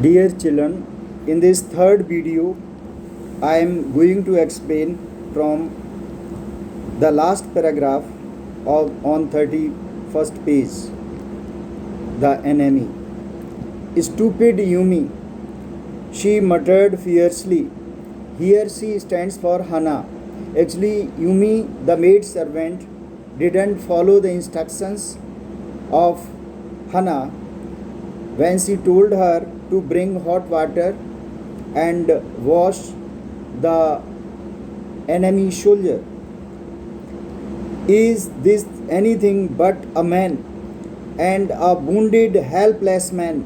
Dear children, in this third video, I am going to explain from the last paragraph on 31st page, the enemy. Stupid Yumi, she muttered fiercely. Here she stands for Hana. Actually, Yumi, the maid servant, didn't follow the instructions of Hana when she told her to bring hot water and wash the enemy soldier. Is this anything but a man and a wounded, helpless man?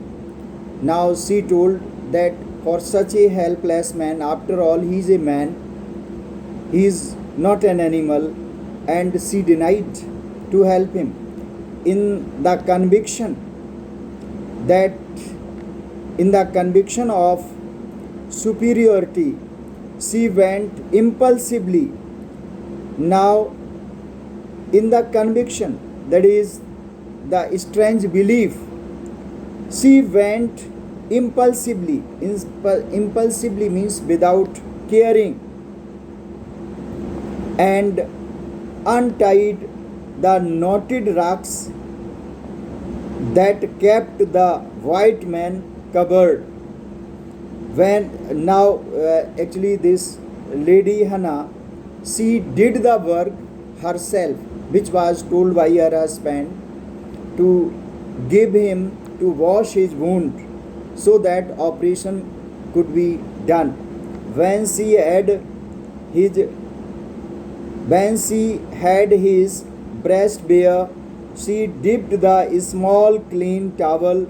Now she told that for such a helpless man, after all, he is a man, he is not an animal, and she denied to help him in the conviction that in the conviction of superiority, she went impulsively. Now, in the conviction, that is the strange belief, she went impulsively. Impulsively means without caring, and untied the knotted rocks that kept the white man covered. When now actually this lady Hana, she did the work herself, which was told by her husband to give him to wash his wound so that operation could be done. When she had his breast bare, she dipped the small clean towel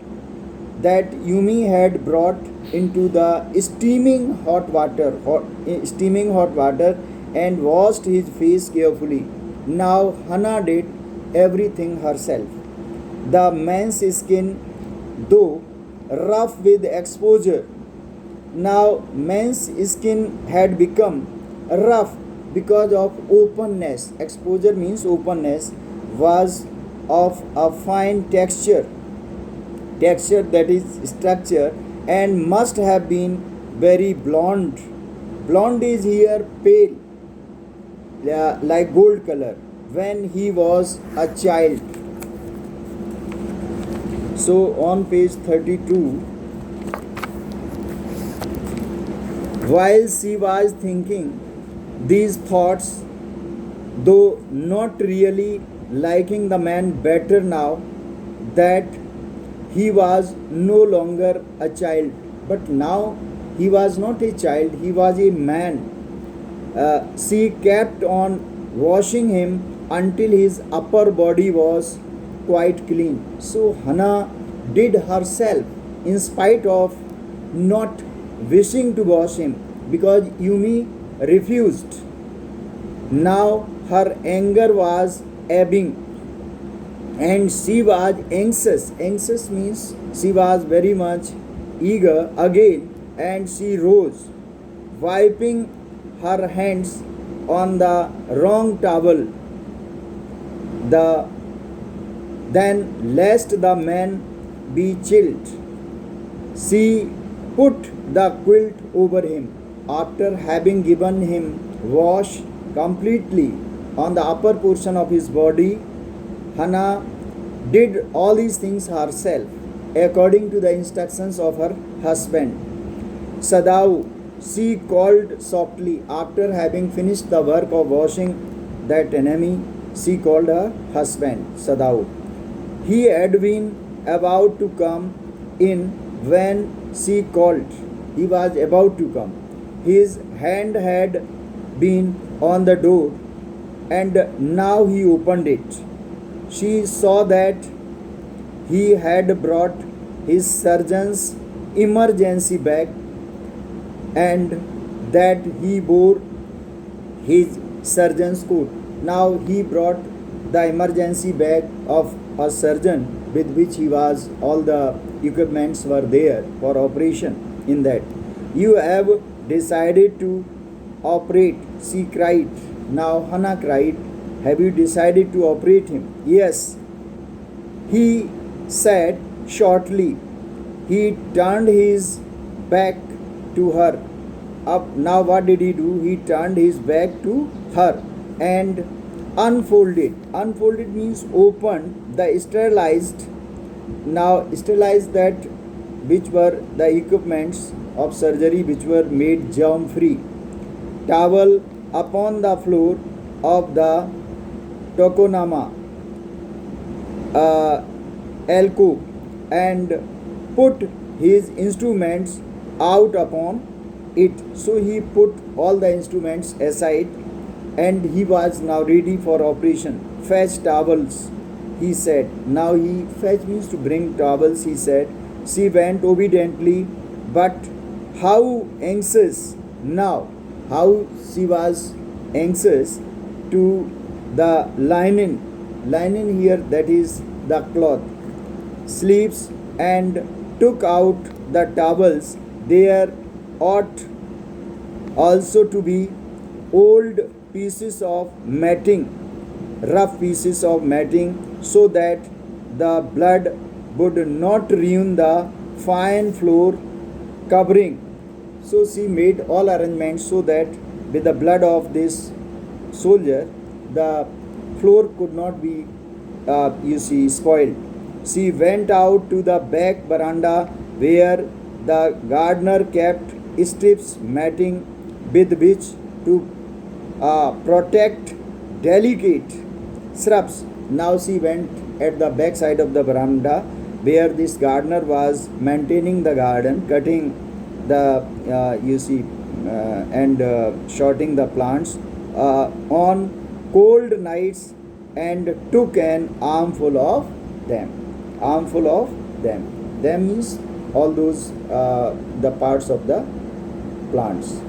that Yumi had brought into the steaming hot water and washed his face carefully. Now Hana did everything herself. The man's skin, though rough with exposure, now man's skin had become rough because of openness. Exposure means openness, was of a fine texture, that is structure, and must have been very blonde. Blonde is here pale, like gold color, when he was a child. So on page 32, while she was thinking these thoughts, though not really liking the man better now that he was no longer a child, but now he was not a child, he was a man. She kept on washing him until his upper body was quite clean. So Hana did herself in spite of not wishing to wash him, because Yumi refused. Now her anger was ebbing and she was anxious. Anxious means she was very much eager again, and she rose, wiping her hands on the wrong towel. Then, lest the man be chilled, she put the quilt over him. After having given him wash completely on the upper portion of his body, Hana did all these things herself according to the instructions of her husband. Sadau, she called softly. After having finished the work of washing that enemy, she called her husband, Sadau. He had been about to come in when she called. He was about to come. His hand had been on the door, and now he opened it. She saw that he had brought his surgeon's emergency bag and that he bore his surgeon's coat. Now he brought the emergency bag of a surgeon, with which he was, all the equipments were there for operation in that. You have decided to operate, she cried. Now Hana cried, have you decided to operate him? Yes, he said shortly. he turned his back to her. Up now, what did he do? He turned his back to her and unfolded. Unfolded means opened the sterilized. Now sterilized that which were the equipments of surgery which were made germ free. Towel upon the floor of the tokonama alcove and put his instruments out upon it. So he put all the instruments aside and he was now ready for operation. Fetch towels, he said. Now he fetch means to bring towels, he said. She went obediently, but how anxious now, how she was anxious to the linen here, that is the cloth, sleeves, and took out the towels. There ought also to be old pieces of matting, rough pieces of matting, so that the blood would not ruin the fine floor covering. So she made all arrangements so that with the blood of this soldier, the floor could not be, spoiled. She went out to the back veranda where the gardener kept strips matting with which to protect delicate shrubs. Now she went at the back side of the veranda where this gardener was maintaining the garden, cutting the and shorting the plants on cold nights, and took an armful of them. Armful of them. Them means all those the parts of the plants.